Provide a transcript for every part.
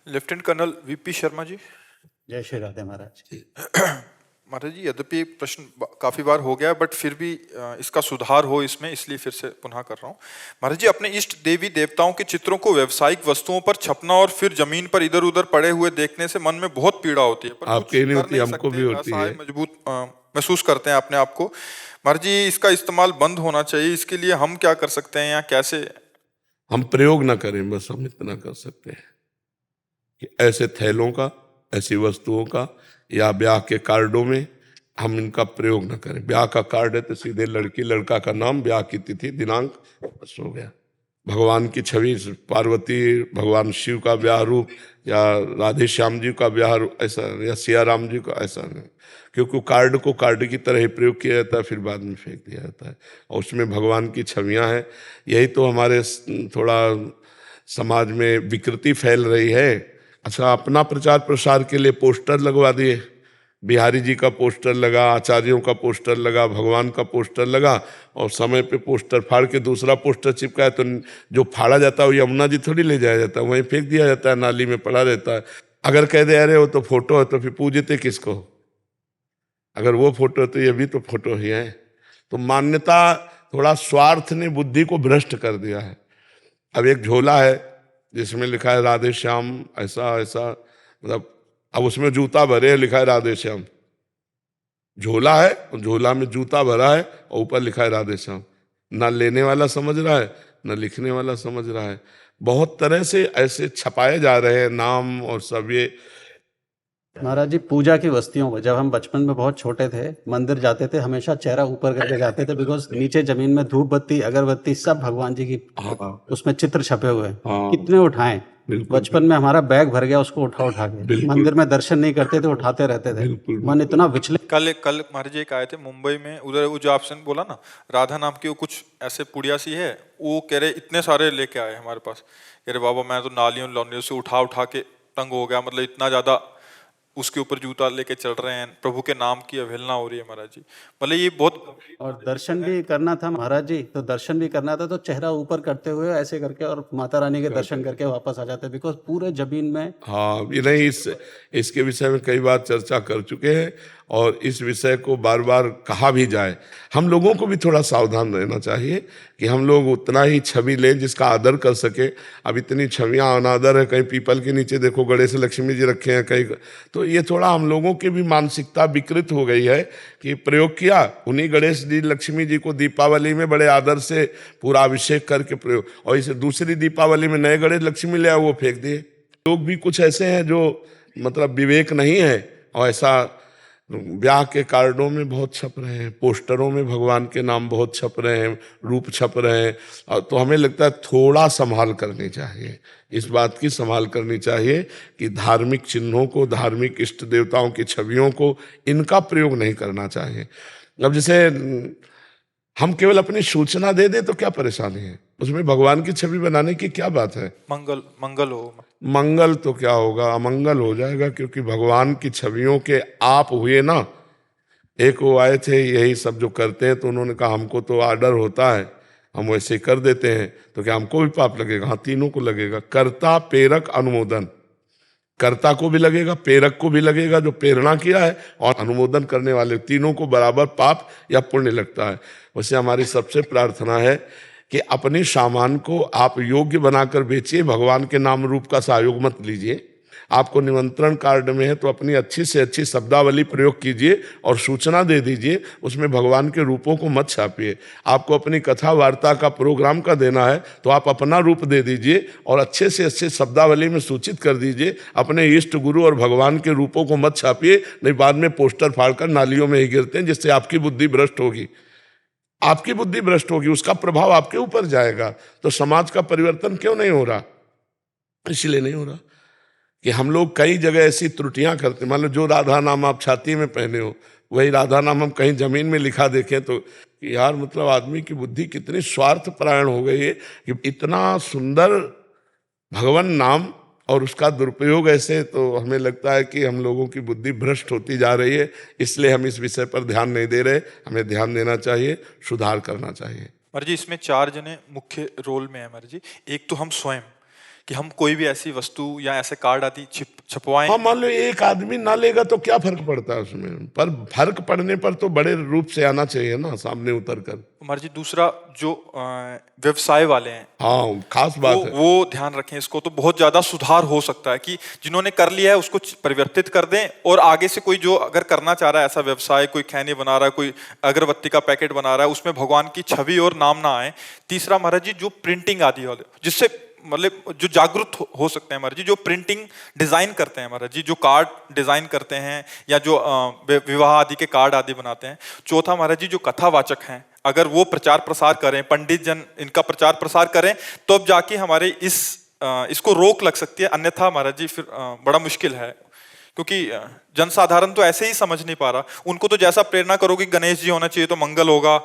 Lieutenant colonel VP Sharma ji. जय श्री राधे महाराज। महाराज जी, यद्यपि प्रश्न काफी बार हो गया बट फिर भी इसका सुधार हो इसमें, इसलिए फिर से पुनः कर रहा हूँ। महाराज जी, अपने इष्ट देवी देवताओं के चित्रों को व्यावसायिक वस्तुओं पर छपना और फिर जमीन पर इधर उधर पड़े हुए देखने से मन में बहुत पीड़ा होती है, पर कुछ आपके नहीं कर होती, नहीं हमको सकते, भी होती असहाय है। मजबूत महसूस करते हैं अपने आप को। महाराज जी, इसका इस्तेमाल बंद होना चाहिए, इसके लिए हम क्या कर सकते हैं या कैसे? हम प्रयोग ना करें, बस हम इतना कर सकते हैं कि ऐसे थैलों का, ऐसी वस्तुओं का या ब्याह के कार्डों में हम इनका प्रयोग ना करें। ब्याह का कार्ड है तो सीधे लड़की लड़का का नाम, ब्याह की तिथि दिनांक, बस हो गया। भगवान की छवि, पार्वती भगवान शिव का ब्याह रूप या राधे श्याम जी का ब्याह रूप, ऐसा, या सिया राम जी का, ऐसा नहीं। क्योंकि कार्ड को कार्ड की तरह ही प्रयोग किया जाता है, फिर बाद में फेंक दिया जाता है, और उसमें भगवान की छवियां हैं। यही तो हमारे थोड़ा समाज में विकृति फैल रही है। अच्छा, अपना प्रचार प्रसार के लिए पोस्टर लगवा दिए, बिहारी जी का पोस्टर लगा, आचार्यों का पोस्टर लगा, भगवान का पोस्टर लगा, और समय पे पोस्टर फाड़ के दूसरा पोस्टर चिपकाया, तो जो फाड़ा जाता है वो यमुना जी थोड़ी ले जाया जाता है, वहीं फेंक दिया जाता है, नाली में पड़ा रहता है। अगर कह दे अरे वो तो फोटो है, तो फिर पूजते किसको? अगर वो फोटो है तो ये भी तो फोटो ही है। तो मान्यता, थोड़ा स्वार्थ ने बुद्धि को भ्रष्ट कर दिया है। अब एक झोला है जिसमें लिखा है राधे श्याम, ऐसा ऐसा, मतलब अब उसमें जूता भरे है, लिखा है राधे श्याम। झोला है, झोला में जूता भरा है और ऊपर लिखा है राधे श्याम। ना लेने वाला समझ रहा है, ना लिखने वाला समझ रहा है। बहुत तरह से ऐसे छपाए जा रहे हैं नाम और सब। ये महाराज जी, पूजा की वस्तुओं को जब हम बचपन में बहुत छोटे थे, मंदिर जाते थे, हमेशा चेहरा ऊपर करके जाते थे, बिकॉज नीचे जमीन में धूप बत्ती अगरबत्ती सब भगवान जी की उसमें चित्र छपे हुए हैं। कितने उठाएं, बचपन में हमारा बैग भर गया उसको उठा उठा के। मंदिर में दर्शन नहीं करते थे, उठाते रहते थे, मन इतना विचलित। कल महाराज जी एक आए थे मुंबई में, उधर वो जो आपने बोला ना राधा नाम की, वो कुछ ऐसे पुड़िया सी है, वो कह रहे इतने सारे लेके आए हमारे पास। कह रहे बाबा मैं तो नालियों लौनियों से उठा उठा के तंग हो गया, मतलब इतना ज्यादा उसके ऊपर जूता लेके चल रहे हैं, प्रभु के नाम की अवहेलना हो रही है महाराज जी। मतलब ये बहुत, और दर्शन भी करना था महाराज जी, तो दर्शन भी करना था तो चेहरा ऊपर करते हुए ऐसे करके और माता रानी के दर्शन करके वापस आ जाते, बिकॉज पूरे जमीन में। हाँ, ये नहीं, इसके विषय में कई बार चर्चा कर चुके हैं, और इस विषय को बार बार कहा भी जाए। हम लोगों को भी थोड़ा सावधान रहना चाहिए कि हम लोग उतना ही छवि लें जिसका आदर कर सके। अब इतनी छवियां अनादर है, कहीं पीपल के नीचे देखो गणेश लक्ष्मी जी रखे हैं कहीं, तो ये थोड़ा हम लोगों की भी मानसिकता विकृत हो गई है कि प्रयोग किया, उन्हीं गणेश जी लक्ष्मी जी को दीपावली में बड़े आदर से पूरा अभिषेक करके प्रयोग, और इसे दूसरी दीपावली में नए गणेश लक्ष्मी ले आए, वो फेंक दिए। लोग भी कुछ ऐसे हैं जो मतलब विवेक नहीं है, और ऐसा ब्याह के कार्डों में बहुत छप रहे हैं, पोस्टरों में भगवान के नाम बहुत छप रहे हैं, रूप छप रहे हैं। और तो हमें लगता है थोड़ा संभाल करनी चाहिए, इस बात की संभाल करनी चाहिए कि धार्मिक चिन्हों को, धार्मिक इष्ट देवताओं की छवियों को, इनका प्रयोग नहीं करना चाहिए। अब जैसे हम केवल अपनी सूचना दे दे तो क्या परेशानी है, उसमें भगवान की छवि बनाने की क्या बात है? मंगल हो। मंगल तो क्या होगा, अमंगल हो जाएगा, क्योंकि भगवान की छवियों के आप हुए ना। एक वो आए थे यही सब जो करते हैं, तो उन्होंने कहा हमको तो आर्डर होता है, हम वैसे कर देते हैं, तो क्या हमको भी पाप लगेगा? हाँ, तीनों को लगेगा। कर्ता, प्रेरक, अनुमोदन। कर्ता को भी लगेगा, प्रेरक को भी लगेगा जो प्रेरणा किया है, और अनुमोदन करने वाले, तीनों को बराबर पाप या पुण्य लगता है। वैसे हमारी सबसे प्रार्थना है कि अपने सामान को आप योग्य बनाकर बेचिए, भगवान के नाम रूप का सहयोग मत लीजिए। आपको निमंत्रण कार्ड में है तो अपनी अच्छी से अच्छी शब्दावली प्रयोग कीजिए और सूचना दे दीजिए, उसमें भगवान के रूपों को मत छापिए। आपको अपनी कथा वार्ता का प्रोग्राम का देना है तो आप अपना रूप दे दीजिए और अच्छे से अच्छे शब्दावली में सूचित कर दीजिए। अपने इष्ट गुरु और भगवान के रूपों को मत छापिए, नहीं बाद में पोस्टर फाड़कर नालियों में ही गिरते हैं, जिससे आपकी बुद्धि भ्रष्ट होगी। आपकी बुद्धि भ्रष्ट होगी, उसका प्रभाव आपके ऊपर जाएगा। तो समाज का परिवर्तन क्यों नहीं हो रहा? इसलिए नहीं हो रहा कि हम लोग कई जगह ऐसी त्रुटियां करते। मान लो जो राधा नाम आप छाती में पहने हो, वही राधा नाम हम कहीं जमीन में लिखा देखें तो यार, मतलब आदमी की बुद्धि कितनी स्वार्थ परायण हो गई है कि इतना सुंदर भगवान नाम और उसका दुरुपयोग ऐसे, तो हमें लगता है कि हम लोगों की बुद्धि भ्रष्ट होती जा रही है। इसलिए हम इस विषय पर ध्यान नहीं दे रहे, हमें ध्यान देना चाहिए, सुधार करना चाहिए। महाराज जी, इसमें 4 जने मुख्य रोल में है महाराज जी। एक तो हम स्वयं, कि हम कोई भी ऐसी वस्तु या ऐसे कार्ड आदि छपवाएं? हाँ, मान लो एक आदमी ना लेगा तो क्या फर्क पड़ता है उसमें, पर फर्क पड़ने पर तो बड़े रूप से आना चाहिए ना, सामने उतर कर। कुमार जी, दूसरा जो व्यवसाय वाले हैं, हाँ, खास बात है। वो ध्यान रखें इसको, तो बहुत ज्यादा सुधार हो सकता है कि जिन्होंने कर लिया है उसको परिवर्तित कर दें, और आगे से कोई जो अगर करना चाह रहा है ऐसा व्यवसाय, कोई खैनी बना रहा है, कोई अगरबत्ती का पैकेट बना रहा है, उसमें भगवान की छवि और नाम ना आए। तीसरा महाराज जी, जो प्रिंटिंग आदि वाले, जिससे मतलब जो जागरूक हो सकते हैं महाराज जी, जो प्रिंटिंग डिजाइन करते हैं महाराज जी, जो कार्ड डिजाइन करते हैं या जो विवाह आदि के कार्ड आदि बनाते हैं। चौथा महाराज जी, जो कथावाचक हैं, अगर वो प्रचार प्रसार करें, पंडित जन इनका प्रचार प्रसार करें, तो अब जाके हमारे इसको रोक लग सकती है, अन्यथा महाराज जी फिर बड़ा मुश्किल है, क्योंकि जनसाधारण तो ऐसे ही समझ नहीं पा रहा। उनको तो जैसा प्रेरणा करोगे गणेश जी होना चाहिए तो मंगल होगा,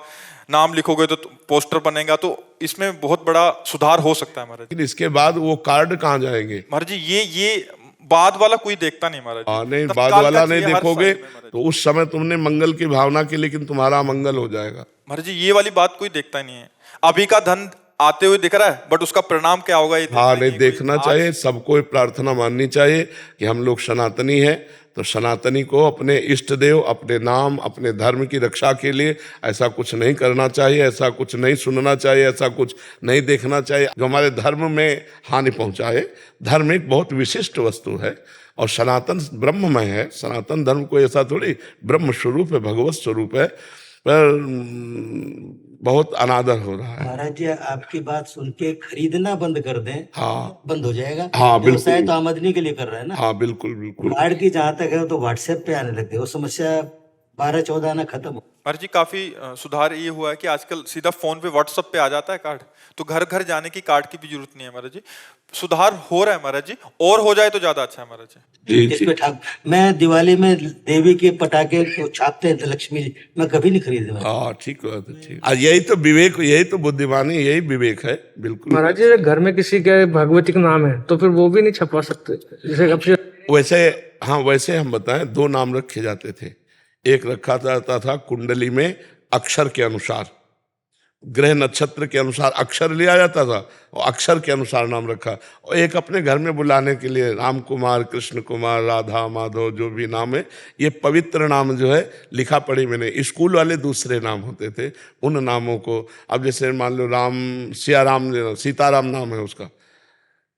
नाम लिखोगे तो पोस्टर बनेगा, तो इसमें बहुत बड़ा सुधार हो सकता है महाराज। लेकिन इसके बाद वो कार्ड कहाँ जाएंगे महाराज जी? ये बाद वाला कोई देखता नहीं महाराज जी। हाँ, नहीं, तत्काल बाद वाला का नहीं चाहिए हर देखोगे समय में महाराज तो उस समय तुमने मंगल की भावना की, लेकिन तुम्हारा मंगल हो जाएगा। महाराज जी, ये वाली बात कोई देखता नहीं है। अभी का धन आते हुए दिख रहा है, बट उसका परिणाम क्या होगा ये हाँ, देखना नहीं, देखना चाहिए। सबको प्रार्थना माननी चाहिए कि हम लोग सनातनी हैं, तो सनातनी को अपने इष्ट देव, अपने नाम, अपने धर्म की रक्षा के लिए ऐसा कुछ नहीं करना चाहिए, ऐसा कुछ नहीं सुनना चाहिए, ऐसा कुछ नहीं देखना चाहिए जो हमारे धर्म में हानि पहुंचाए। धर्म एक बहुत विशिष्ट वस्तु है और सनातन ब्रह्ममय है। सनातन धर्म को ऐसा थोड़ी, ब्रह्म स्वरूप है, भगवत स्वरूप है, पर बहुत अनादर हो रहा है। महाराज जी, आपकी बात सुन के खरीदना बंद कर दें, हाँ, बंद हो जाएगा। हाँ, व्यवसाय बिल्कुल। तो आमदनी के लिए कर रहे हैं ना। हाँ, बिल्कुल बिल्कुल। कार्ड की जहां तक है तो व्हाट्सएप पे आने लग गए, वो समस्या 12-14 आना खत्म हो। महाराज जी, काफी सुधार ये हुआ है कि आजकल सीधा फोन पे व्हाट्सएप पे आ जाता है कार्ड, तो घर घर जाने की कार्ड की भी जरूरत नहीं है महाराज जी। सुधार हो रहा है महाराज जी, और हो जाए तो ज्यादा अच्छा है महाराज जी। जी, इस पे मैं दिवाली में देवी के पटाखे को छापते हैं लक्ष्मी जी, मैं कभी नहीं खरीदूंगा। हाँ, ठीक बात है, ठीक। यही तो विवेक, यही तो बुद्धिमानी, यही विवेक है। बिल्कुल। महाराज जी, घर में किसी के भगवती का नाम है तो फिर वो भी नहीं छपवा सकते, जैसे अब वैसे, हाँ, वैसे हम बताएं, दो नाम रखे जाते थे। एक रखा जाता था कुंडली में अक्षर के अनुसार, ग्रह नक्षत्र के अनुसार अक्षर लिया जाता था और अक्षर के अनुसार नाम रखा, और एक अपने घर में बुलाने के लिए राम कुमार, कृष्ण कुमार, राधा, माधव, जो भी नाम है, ये पवित्र नाम जो है लिखा पढ़ी में नहीं। स्कूल वाले दूसरे नाम होते थे, उन नामों को, अब जैसे मान लो राम, सियाराम, सीताराम नाम है उसका,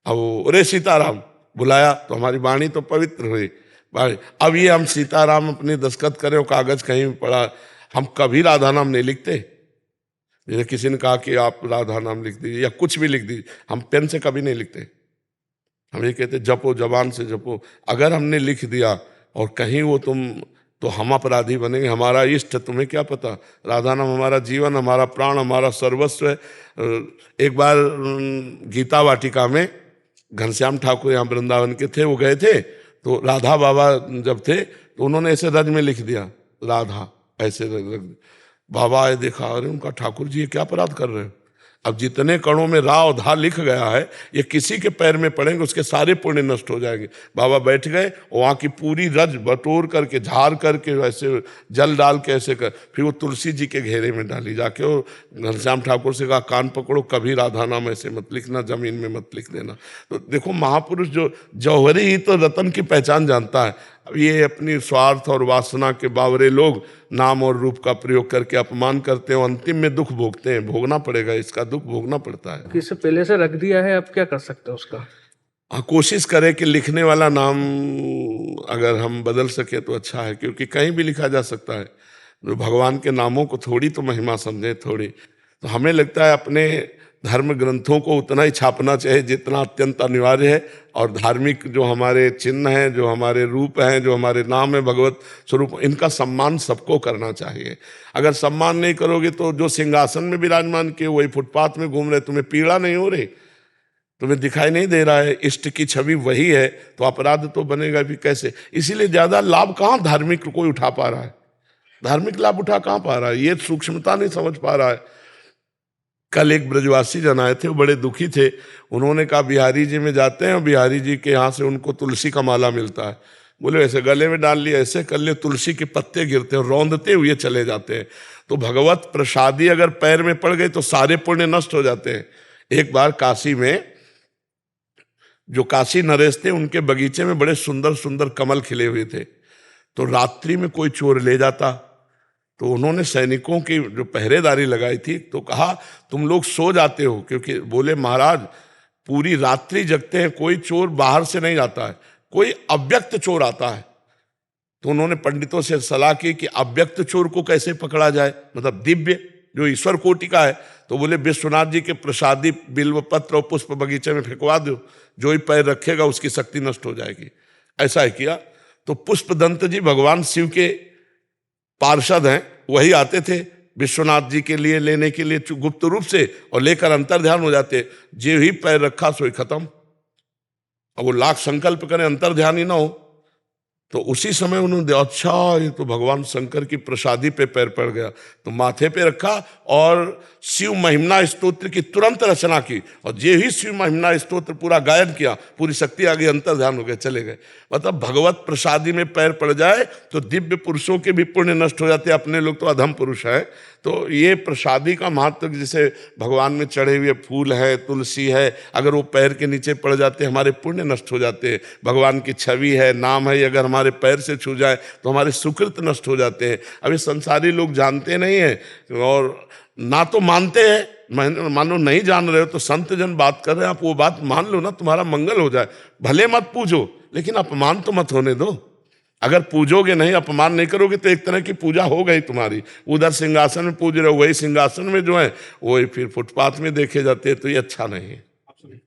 अब अरे सीताराम बुलाया तो हमारी वाणी तो पवित्र हुई। अब ये हम सीताराम अपनी दस्तखत करें और कागज कहीं पड़ा, हम कभी राधा नाम नहीं लिखते। जैसे किसी ने कहा कि आप राधा नाम लिख दीजिए या कुछ भी लिख दीजिए, हम पेन से कभी नहीं लिखते। हम ये कहते जपो, जबान से जपो। अगर हमने लिख दिया और कहीं वो तुम, तो हम अपराधी बनेंगे। हमारा इष्ट, तुम्हें क्या पता, राधा नाम हमारा जीवन, हमारा प्राण, हमारा सर्वस्व है। एक बार गीता वाटिका में घनश्याम ठाकुर यहाँ वृंदावन के थे, वो गए थे, तो राधा बाबा जब थे तो उन्होंने ऐसे रज में लिख दिया राधा, ऐसे रज। बाबा आए, देखा, अरे उनका, ठाकुर जी ये क्या अपराध कर रहे हैं। अब जितने कणों में रा और धा लिख गया है, ये किसी के पैर में पड़ेंगे उसके सारे पुण्य नष्ट हो जाएंगे। बाबा बैठ गए, वहाँ की पूरी रज बटोर करके, झाड़ करके, वैसे जल डाल के ऐसे कर, फिर वो तुलसी जी के घेरे में डाली जाके, और घनश्याम ठाकुर से कहा कान पकड़ो, कभी राधा नाम ऐसे मत लिखना, जमीन में मत लिख देना। तो देखो, महापुरुष जो जौहरी ही तो रतन की पहचान जानता है। अब ये अपनी स्वार्थ और वासना के बावरे लोग नाम और रूप का प्रयोग करके अपमान करते हैं, अंतिम में दुख भोगते हैं। भोगना पड़ेगा, इसका दुख भोगना पड़ता है। किसी पहले से रख दिया है, अब क्या कर सकते हैं उसका? हाँ, कोशिश करें कि लिखने वाला नाम अगर हम बदल सके तो अच्छा है, क्योंकि कहीं भी लिखा जा सकता है। जो भगवान के नामों को थोड़ी तो महिमा समझे, थोड़ी तो हमें लगता है अपने धर्म ग्रंथों को उतना ही छापना चाहिए जितना अत्यंत अनिवार्य है, और धार्मिक जो हमारे चिन्ह हैं, जो हमारे रूप हैं, जो हमारे नाम है भगवत स्वरूप, इनका सम्मान सबको करना चाहिए। अगर सम्मान नहीं करोगे तो जो सिंहासन में विराजमान किए वही फुटपाथ में घूम रहे, तुम्हें पीड़ा नहीं हो रही, तुम्हें दिखाई नहीं दे रहा है, इष्ट की छवि वही है, तो अपराध तो बनेगा भी कैसे। इसीलिए ज्यादा लाभ कहाँ धार्मिक कोई उठा पा रहा है, धार्मिक लाभ उठा कहाँ पा रहा है, ये सूक्ष्मता नहीं समझ पा रहा है। कल एक ब्रजवासी जन आए थे, वो बड़े दुखी थे। उन्होंने कहा बिहारी जी में जाते हैं और बिहारी जी के यहाँ से उनको तुलसी का माला मिलता है। बोले ऐसे गले में डाल लिया, ऐसे कर लिया, तुलसी के पत्ते गिरते हैं, रौंदते हुए चले जाते हैं। तो भगवत प्रसादी अगर पैर में पड़ गई तो सारे पुण्य नष्ट हो जाते हैं। एक बार काशी में जो काशी नरेश थे उनके बगीचे में बड़े सुंदर सुंदर कमल खिले हुए थे। तो रात्रि में कोई चोर ले जाता तो उन्होंने सैनिकों की जो पहरेदारी लगाई थी तो कहा तुम लोग सो जाते हो, क्योंकि बोले महाराज पूरी रात्रि जगते हैं, कोई चोर बाहर से नहीं आता है, कोई अव्यक्त चोर आता है। तो उन्होंने पंडितों से सलाह की कि अव्यक्त चोर को कैसे पकड़ा जाए, मतलब दिव्य जो ईश्वर कोटि का है। तो बोले विश्वनाथ जी के प्रसादी बिल्व पत्र और पुष्प बगीचे में फेंकवा दो, जो ही पैर रखेगा उसकी शक्ति नष्ट हो जाएगी। ऐसा ही किया। तो पुष्पदंत जी भगवान शिव के पार्षद हैं, वही आते थे विश्वनाथ जी के लिए लेने के लिए गुप्त रूप से, और लेकर अंतर ध्यान हो जाते। जो ही पैर रखा सोई खत्म। अब वो लाख संकल्प करें अंतर ध्यान ही ना हो। तो उसी समय उन्होंने अच्छा ये तो भगवान शंकर की प्रसादी पे पैर पड़ गया, तो माथे पे रखा और शिव महिमना स्तोत्र की तुरंत रचना की। और जे ही शिव महिमना स्तोत्र पूरा गायन किया, पूरी शक्ति आ गई, अंतर ध्यान हो गए, चले गए। मतलब भगवत प्रसादी में पैर पड़ जाए तो दिव्य पुरुषों के भी पुण्य नष्ट हो जाते, अपने लोग तो अधम पुरुष हैं। तो ये प्रसादी का महत्व, जैसे भगवान में चढ़े हुए फूल है, तुलसी है, अगर वो पैर के नीचे पड़ जाते हमारे पुण्य नष्ट हो जाते हैं। भगवान की छवि है, नाम है, अगर हमारे पैर से छू जाए तो हमारे सुकृत नष्ट हो जाते हैं। अभी संसारी लोग जानते नहीं हैं और ना तो मानते हैं। मानो नहीं जान रहे हो तो संत जन बात कर रहे हैं, आप वो बात मान लो ना, तुम्हारा मंगल हो जाए। भले मत पूजो लेकिन अपमान तो मत होने दो। अगर पूजोगे नहीं, अपमान नहीं करोगे तो एक तरह की पूजा हो गई तुम्हारी। उधर सिंहासन में पूज रहे हो, वही सिंहासन में जो है वही फिर फुटपाथ में देखे जाते हैं, तो ये अच्छा नहीं है।